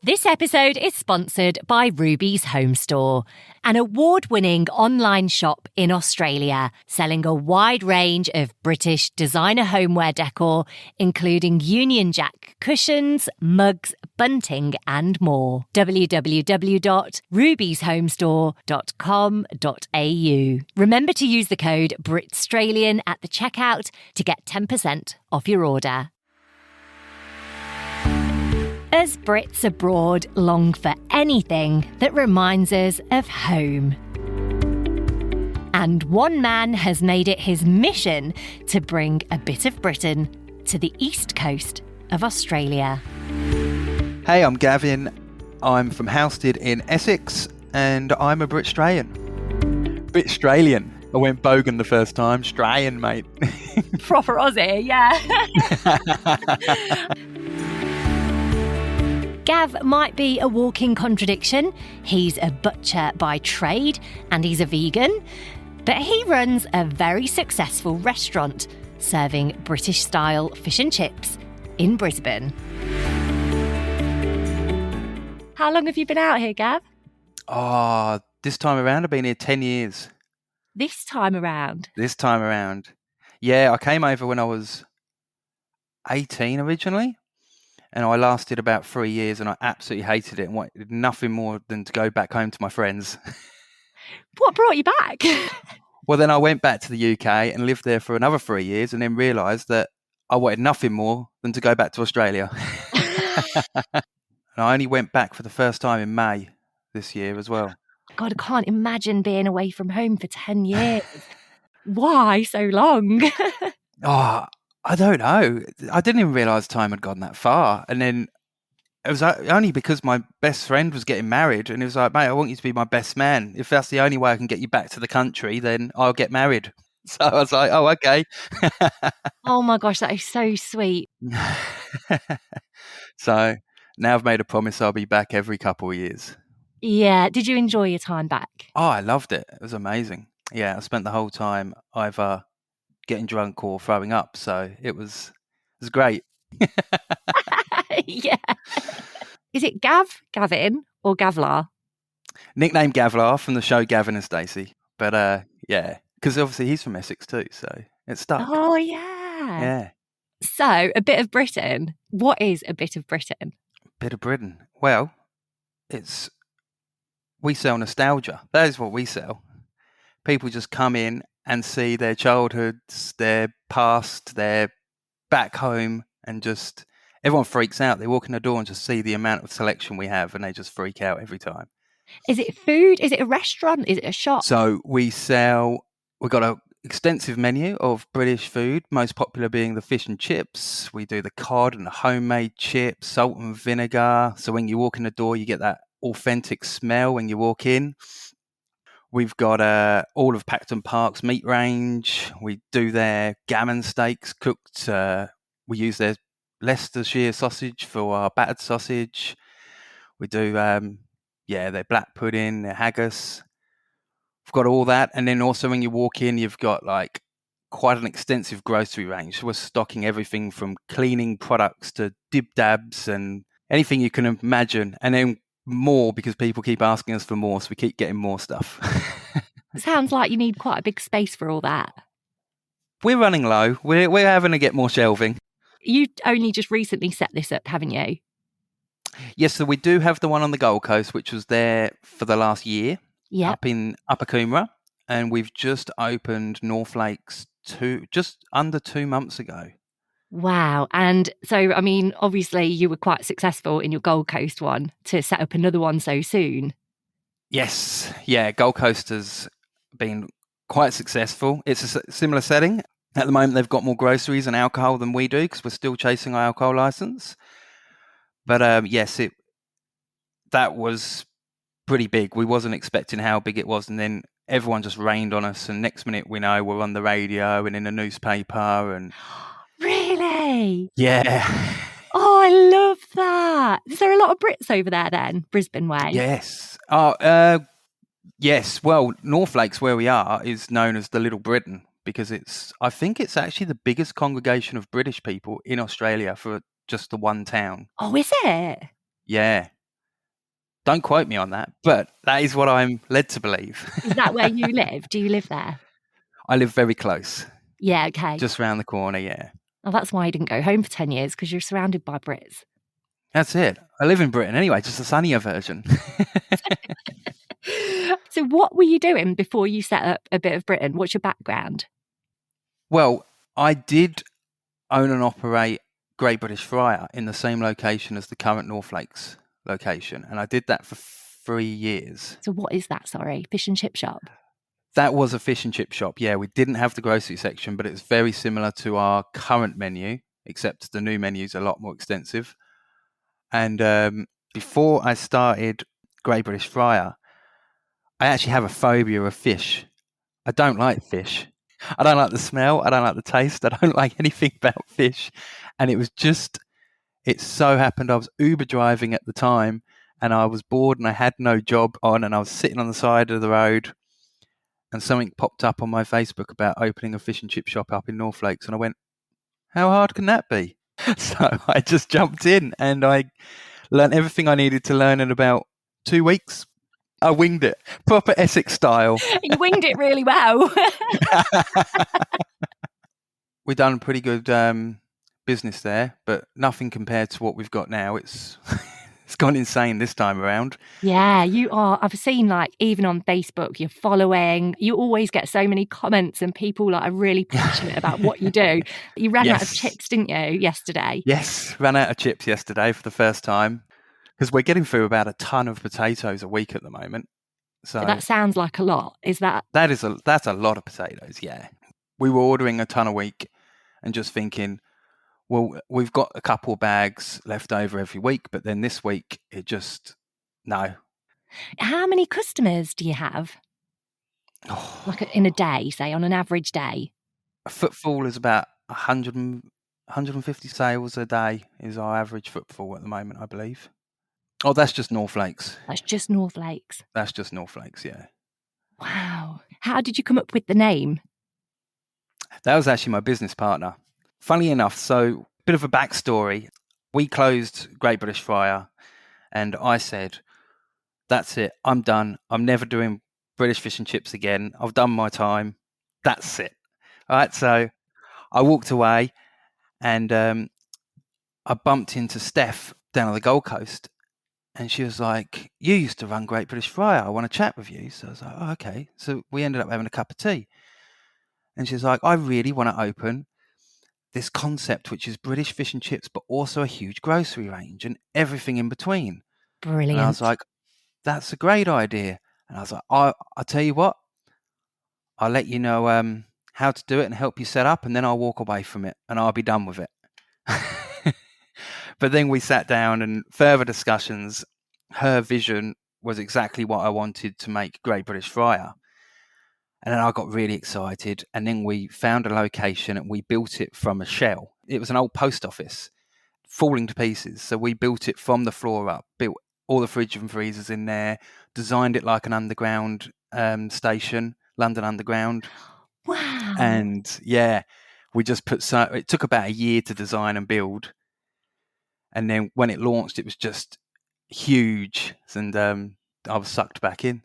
This episode is sponsored by Ruby's Home Store, an award-winning online shop in Australia, selling a wide range of British designer homeware decor, including Union Jack cushions, mugs, bunting and more. www.rubyshomestore.com.au. Remember to use the code BRITstralian at the checkout to get 10% off your order. Us Brits abroad long for anything that reminds us of home. And one man has made it his mission to bring a bit of Britain to the east coast of Australia. Hey, I'm Gavin. I'm from Halstead in Essex, and I'm a BRITstralian. BRITstralian. I went bogan the first time. Stralian, mate. Proper Aussie, yeah. Gav might be a walking contradiction. He's a butcher by trade and he's a vegan, but he runs a very successful restaurant serving British-style fish and chips in Brisbane. How long have you been out here, Gav? This time around I've been here 10 years. This time around? This time around. Yeah, I came over when I was 18 originally. And I lasted about 3 years and I absolutely hated it and wanted nothing more than to go back home to my friends. What brought you back? Well, then I went back to the UK and lived there for another 3 years and then realised that I wanted nothing more than to go back to Australia. And I only went back for the first time in May this year as well. God, I can't imagine being away from home for 10 years. Why so long? I don't know. I didn't even realise time had gone that far. And then it was only because my best friend was getting married and it was like, mate, I want you to be my best man. If that's the only way I can get you back to the country, then I'll get married. So I was like, oh, okay. Oh my gosh, that is so sweet. So now I've made a promise I'll be back every couple of years. Yeah. Did you enjoy your time back? Oh, I loved it. It was amazing. Yeah, I spent the whole time either getting drunk or throwing up, so it was great. Yeah. Is it Gavin or Gavlahh? Nickname Gavlahh from the show Gavin and Stacey, but yeah, because obviously he's from Essex too, so it stuck. Oh yeah. Yeah. So a bit of Britain. What is a bit of Britain? Bit of Britain. Well, we sell nostalgia. That is what we sell. People just come in and see their childhoods, their past, their back home, and just everyone freaks out. They walk in the door and just see the amount of selection we have, and they just freak out every time. Is it food? Is it a restaurant? Is it a shop? So we've got an extensive menu of British food, most popular being the fish and chips. We do the cod and the homemade chips, salt and vinegar. So when you walk in the door, you get that authentic smell when you walk in. We've got all of Paxton Park's meat range. We do their gammon steaks cooked. We use their Leicestershire sausage for our battered sausage. We do, their black pudding, their haggis. We've got all that. And then also when you walk in, you've got like quite an extensive grocery range. So we're stocking everything from cleaning products to dib-dabs and anything you can imagine. And then more because people keep asking us for more, so we keep getting more stuff. Sounds like you need quite a big space for all that. We're running low. We're having to get more shelving. You only just recently set this up, haven't you? Yes, so we do have the one on the Gold Coast, which was there for the last year, up in Upper Coomera, and we've just opened North Lakes just under 2 months ago. Wow. And so, I mean, obviously you were quite successful in your Gold Coast one to set up another one so soon. Yes. Yeah, Gold Coast has been quite successful. It's a similar setting. At the moment, they've got more groceries and alcohol than we do because we're still chasing our alcohol license. But yes, that was pretty big. We wasn't expecting how big it was. And then everyone just rained on us. And next minute we know we're on the radio and in the newspaper and... Really? Yeah. Oh, I love that. Is there a lot of Brits over there then, Brisbane way? Yes. Yes. Well, North Lakes, where we are, is known as the Little Britain because I think it's actually the biggest congregation of British people in Australia for just the one town. Oh, is it? Yeah. Don't quote me on that, but that is what I'm led to believe. Is that where you live? Do you live there? I live very close. Yeah, okay. Just round the corner, yeah. Oh, that's why you didn't go home for 10 years, because you're surrounded by Brits. That's it. I live in Britain anyway, just a sunnier version. So what were you doing before you set up a bit of Britain? What's your background? Well, I did own and operate Great British Fryer in the same location as the current North Lakes location. And I did that for 3 years. So what is that, sorry? Fish and chip shop? That was a fish and chip shop. Yeah, we didn't have the grocery section, but it's very similar to our current menu, except the new menu is a lot more extensive. And before I started Great British Fryer, I actually have a phobia of fish. I don't like fish. I don't like the smell. I don't like the taste. I don't like anything about fish. And it so happened I was Uber driving at the time and I was bored and I had no job on and I was sitting on the side of the road and something popped up on my Facebook about opening a fish and chip shop up in North Lakes. And I went, how hard can that be? So I just jumped in and I learned everything I needed to learn in about 2 weeks. I winged it, proper Essex style. You winged it really well. We've done pretty good business there, but nothing compared to what we've got now. It's gone insane this time around. Yeah, you are. I've seen, like, even on Facebook, you're following. You always get so many comments and people are really passionate about what you do. You ran out of chips, didn't you, yesterday? Yes, ran out of chips yesterday for the first time. Because we're getting through about a ton of potatoes a week at the moment. So that sounds like a lot. Is that? That's a lot of potatoes, yeah. We were ordering a ton a week and just thinking, well, we've got a couple of bags left over every week, but then this week no. How many customers do you have? Like in a day, say, on an average day? A footfall is about 150 sales a day is our average footfall at the moment, I believe. Oh, that's just North Lakes. That's just North Lakes. That's just North Lakes, yeah. Wow. How did you come up with the name? That was actually my business partner. Funny enough, so a bit of a backstory. We closed Great British Fryer and I said, that's it. I'm done. I'm never doing British fish and chips again. I've done my time. That's it. All right. So I walked away and I bumped into Steph down on the Gold Coast. And she was like, you used to run Great British Fryer. I want to chat with you. So I was like, oh, okay. So we ended up having a cup of tea. And she's like, I really want to open this concept, which is British fish and chips, but also a huge grocery range and everything in between. Brilliant. And I was like, that's a great idea. And I was like, I'll tell you what, I'll let you know how to do it and help you set up. And then I'll walk away from it and I'll be done with it. But then we sat down and further discussions. Her vision was exactly what I wanted to make Great British Fryer. And then I got really excited. And then we found a location and we built it from a shell. It was an old post office falling to pieces. So we built it from the floor up, built all the fridge and freezers in there, designed it like an underground station, London Underground. Wow. And yeah, we just it took about a year to design and build. And then when it launched, it was just huge. And I was sucked back in.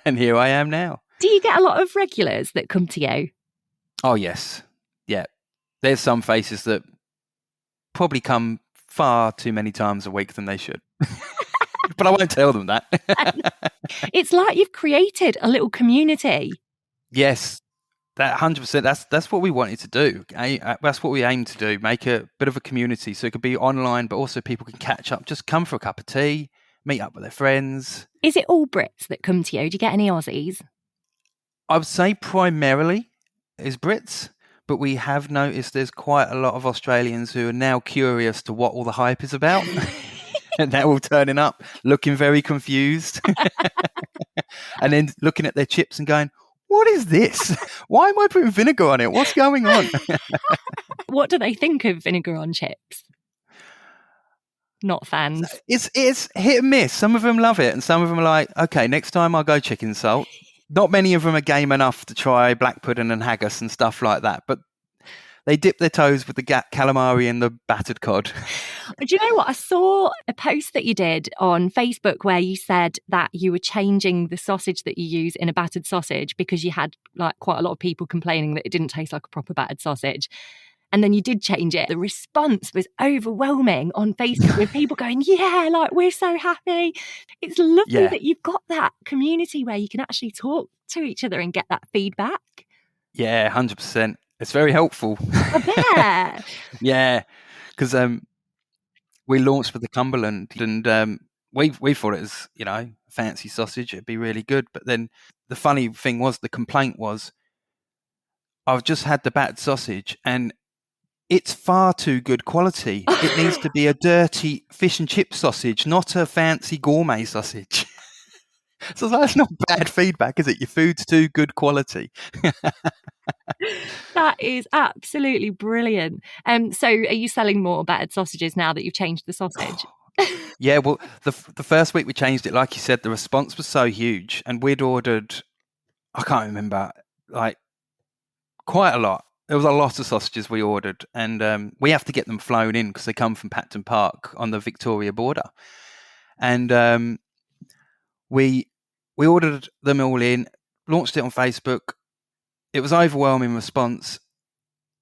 And here I am now. Do you get a lot of regulars that come to you? Oh, yes. Yeah. There's some faces that probably come far too many times a week than they should. But I won't tell them that. It's like you've created a little community. Yes. That 100%, that's what we wanted to do. That's what we aim to do, make a bit of a community. So it could be online, but also people can catch up, just come for a cup of tea, meet up with their friends. Is it all Brits that come to you? Do you get any Aussies? I would say primarily is Brits, but we have noticed there's quite a lot of Australians who are now curious to what all the hype is about. And they're all turning up, looking very confused. And then looking at their chips and going, what is this? Why am I putting vinegar on it? What's going on? What do they think of vinegar on chips? Not fans. It's hit and miss. Some of them love it and some of them are like, okay, next time I'll go chicken salt. Not many of them are game enough to try black pudding and haggis and stuff like that. But They dip their toes with the calamari and the battered cod. Do you know what? I saw a post that you did on Facebook where you said that you were changing the sausage that you use in a battered sausage because you had like quite a lot of people complaining that it didn't taste like a proper battered sausage. And then you did change it. The response was overwhelming on Facebook with people going, yeah, like we're so happy. It's lovely that you've got that community where you can actually talk to each other and get that feedback. Yeah, 100%. It's very helpful. I bet. Yeah, because we launched with the Cumberland and we thought it was, fancy sausage. It'd be really good. But then the funny thing was, the complaint was, I've just had the battered sausage and it's far too good quality. It needs to be a dirty fish and chip sausage, not a fancy gourmet sausage. So that's not bad feedback, is it? Your food's too good quality. That is absolutely brilliant. So are you selling more battered sausages now that you've changed the sausage? Yeah, well, the first week we changed it, like you said, the response was so huge. And we'd ordered, I can't remember, like quite a lot. There was a lot of sausages we ordered, and we have to get them flown in because they come from Patton Park on the Victoria border. And we ordered them all in, launched it on Facebook. It was overwhelming response.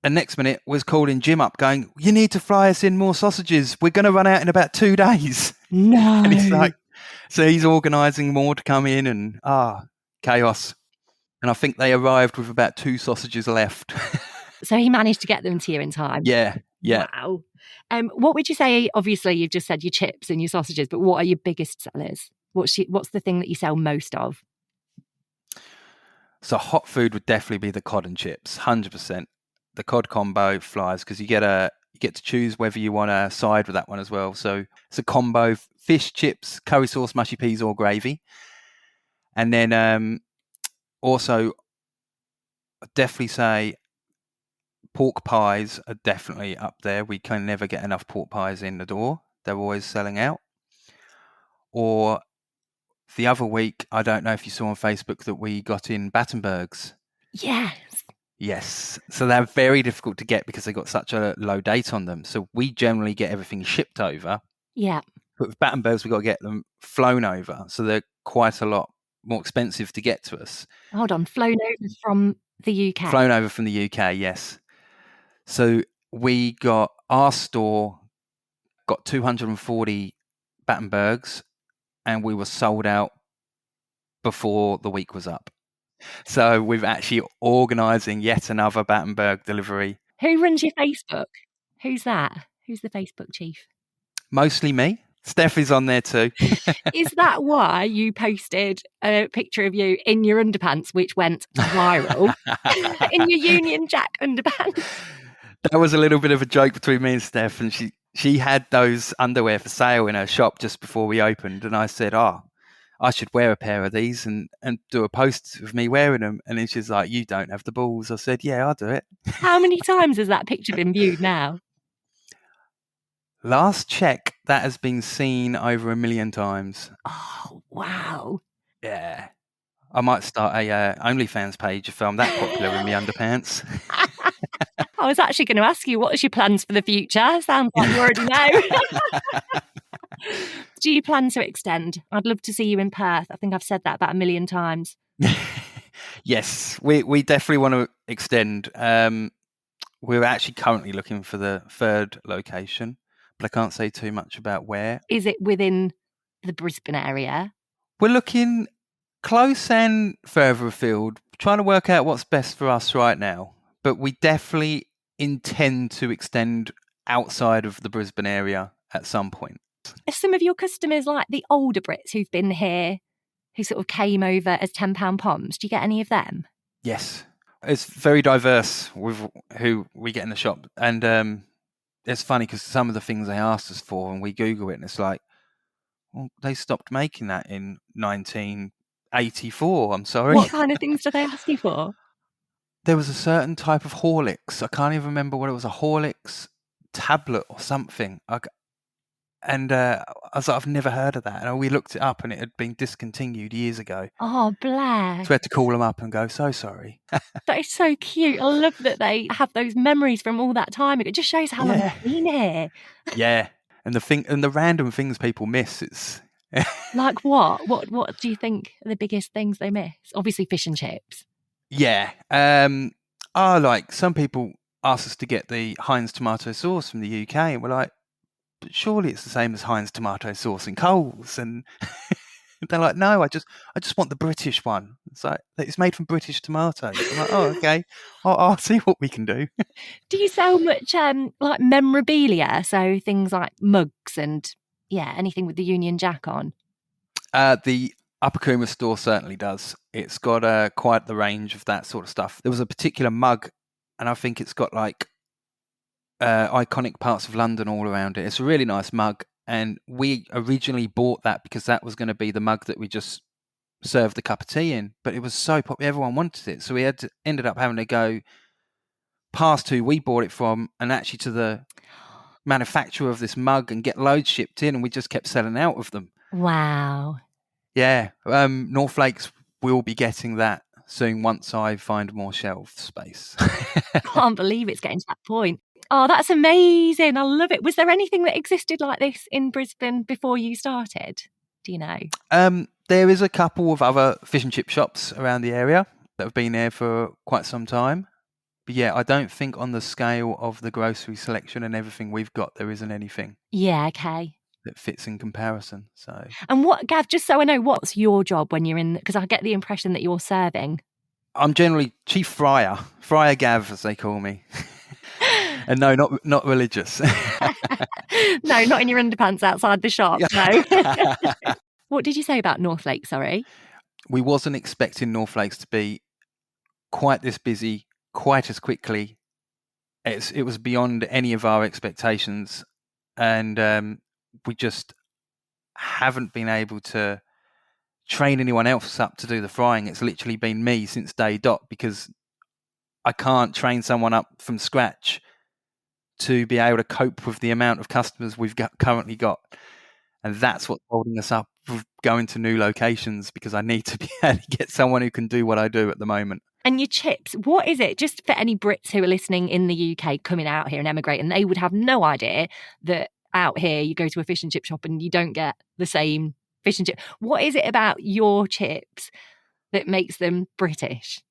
And next minute was calling Jim up going, you need to fly us in more sausages. We're going to run out in about 2 days. No. And it's like, so he's organising more to come in and chaos. And I think they arrived with about 2 sausages left. So he managed to get them to you in time. Yeah. Wow. What would you say? Obviously, you've just said your chips and your sausages, but what are your biggest sellers? What's the thing that you sell most of? So hot food would definitely be the cod and chips, 100%. The cod combo flies because you get to choose whether you want to side with that one as well. So it's a combo: fish, chips, curry sauce, mushy peas, or gravy. And then also, I'd definitely say pork pies are definitely up there. We can never get enough pork pies in the door. They're always selling out. Or the other week, I don't know if you saw on Facebook that we got in Battenbergs. Yes. So they're very difficult to get because they got such a low date on them. So we generally get everything shipped over. Yeah. But with Battenbergs, we've got to get them flown over. So they're quite a lot more expensive to get to us. Hold on. Flown over from the UK? Flown over from the UK, yes. So our store got 240 Battenbergs and we were sold out before the week was up. So we've actually organising yet another Battenberg delivery. Who runs your Facebook? Who's that? Who's the Facebook chief? Mostly me. Steph is on there too. Is that why you posted a picture of you in your underpants, which went viral? In your Union Jack underpants? That was a little bit of a joke between me and Steph, and she had those underwear for sale in her shop just before we opened, and I said, I should wear a pair of these and do a post of me wearing them. And then she's like, you don't have the balls. I said, yeah, I'll do it. How many times has that picture been viewed now? Last check, that has been seen over 1 million times. Oh, wow. Yeah. I might start a OnlyFans page if I'm that popular in my underpants. I was actually going to ask you, what is your plans for the future? Sounds like you already know. Do you plan to extend? I'd love to see you in Perth. I think I've said that about 1 million times. Yes, we definitely want to extend. We're actually currently looking for the 3rd location, but I can't say too much about where. Is it within the Brisbane area? We're looking close and further afield, trying to work out what's best for us right now. But we definitely intend to extend outside of the Brisbane area at some point. Are some of your customers like the older Brits who've been here, who sort of came over as £10 poms? Do you get any of them? Yes. It's very diverse with who we get in the shop. And it's funny because some of the things they asked us for, and we Google it, and it's like, well, they stopped making that in 1984. I'm sorry. What kind of things do they ask you for? There was a certain type of Horlicks. I can't even remember what it was, a Horlicks tablet or something. And I was like, I've never heard of that. And we looked it up and it had been discontinued years ago. Oh, bless. So we had to call them up and go, so sorry. That is so cute. I love that they have those memories from all that time. It just shows how long it's been here. Yeah. And the random things people miss, it's... Like what? What do you think are the biggest things they miss? Obviously fish and chips. Yeah. Like some people ask us to get the Heinz tomato sauce from the UK and we're like, but surely it's the same as Heinz tomato sauce in Coles. And they're like, no, I just want the British one. It's like, it's made from British tomatoes. I'm like, oh, okay. I'll see what we can do. Do you sell much like memorabilia? So things like mugs and anything with the Union Jack on? The Upper Coomber store certainly does. It's got quite the range of that sort of stuff. There was a particular mug, and I think it's got like iconic parts of London all around it. It's a really nice mug, and we originally bought that because that was going to be the mug that we just served the cup of tea in. But it was so popular, everyone wanted it, so we ended up having to go past who we bought it from and actually to the manufacturer of this mug and get loads shipped in, and we just kept selling out of them. Wow. Yeah, North Lakes will be getting that soon once I find more shelf space. Can't believe it's getting to that point. Oh, that's amazing. I love it. Was there anything that existed like this in Brisbane before you started? Do you know? There is a couple of other fish and chip shops around the area that have been there for quite some time. But yeah, I don't think on the scale of the grocery selection and everything we've got, there isn't anything. Yeah, okay. That fits in comparison. So. And what, Gav, just so I know, what's your job when you're in, because I get the impression that you're serving. I'm generally chief fryer, Fryer Gav as they call me. And no, not religious. No, not in your underpants outside the shop, no. What did you say about North Lakes, sorry? We wasn't expecting North Lakes to be quite this busy, quite as quickly. It was beyond any of our expectations. And we just haven't been able to train anyone else up to do the frying. It's literally been me since day dot, because I can't train someone up from scratch to be able to cope with the amount of customers we've currently got. And that's what's holding us up with going to new locations, because I need to be able to get someone who can do what I do at the moment. And your chips, what is it? Just for any Brits who are listening in the UK coming out here and emigrating, they would have no idea that out here you go to a fish and chip shop and you don't get the same fish and chip. What is it about your chips that makes them British?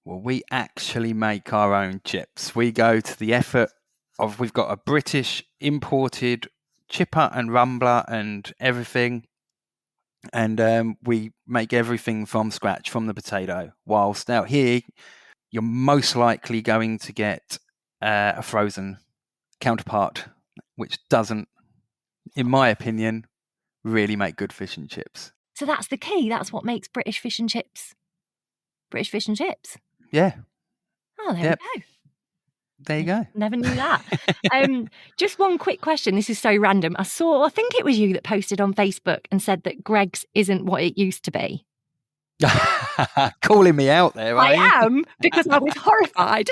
Well, we actually make our own chips. We go to the effort of, we've got a British imported chipper and rumbler and everything. And we make everything from scratch, from the potato. Whilst out here, you're most likely going to get a frozen counterpart, which doesn't, in my opinion, really make good fish and chips. So that's the key. That's what makes British fish and chips British fish and chips. Yeah. Oh, there we go. There you go. Never knew that. Just one quick question. This is so random. I think it was you that posted on Facebook and said that Greggs isn't what it used to be. Calling me out there, I am, because I was horrified.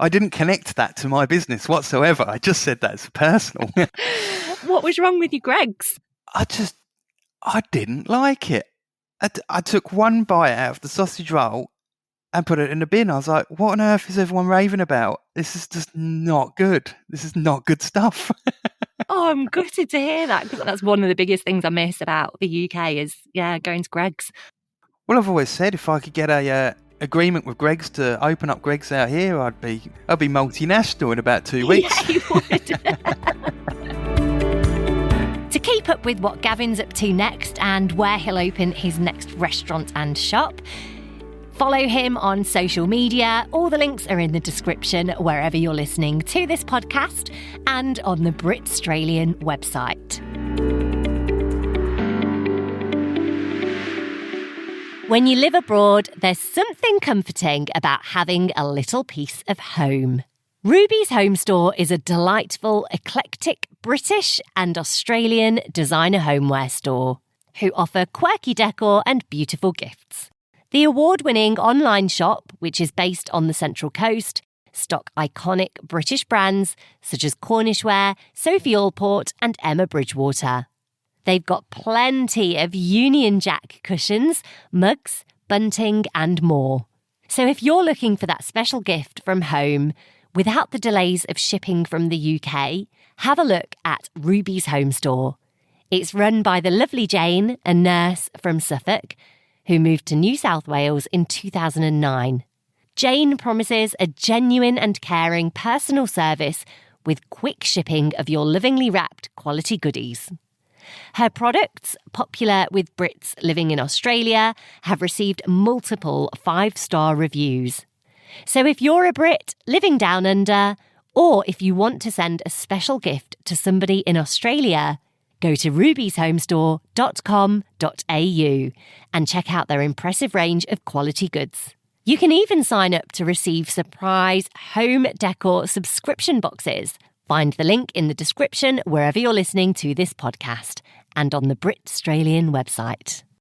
I didn't connect that to my business whatsoever. I just said that as personal. What was wrong with your Greggs? I didn't like it. I took one bite out of the sausage roll and put it in the bin. I was like, what on earth is everyone raving about? This is just not good. This is not good stuff. Oh, I'm gutted to hear that, because that's one of the biggest things I miss about the UK is, going to Greggs. Well, I've always said if I could get a agreement with Greggs to open up Greggs out here, I'd be multinational in about 2 weeks. Yeah, you would. To keep up with what Gavin's up to next and where he'll open his next restaurant and shop, follow him on social media. All the links are in the description wherever you're listening to this podcast and on the BRITstralian website. When you live abroad, there's something comforting about having a little piece of home. Ruby's Home Store is a delightful, eclectic British and Australian designer homeware store who offer quirky decor and beautiful gifts. The award-winning online shop, which is based on the Central Coast, stock iconic British brands such as Cornish Ware, Sophie Allport and Emma Bridgewater. They've got plenty of Union Jack cushions, mugs, bunting and more. So if you're looking for that special gift from home without the delays of shipping from the UK, have a look at Ruby's Home Store. It's run by the lovely Jane, a nurse from Suffolk, who moved to New South Wales in 2009. Jane promises a genuine and caring personal service with quick shipping of your lovingly wrapped quality goodies. Her products, popular with Brits living in Australia, have received multiple 5-star reviews. So if you're a Brit living down under, or if you want to send a special gift to somebody in Australia, go to rubyshomestore.com.au and check out their impressive range of quality goods. You can even sign up to receive surprise home decor subscription boxes. Find the link in the description wherever you're listening to this podcast and on the BRITstralian website.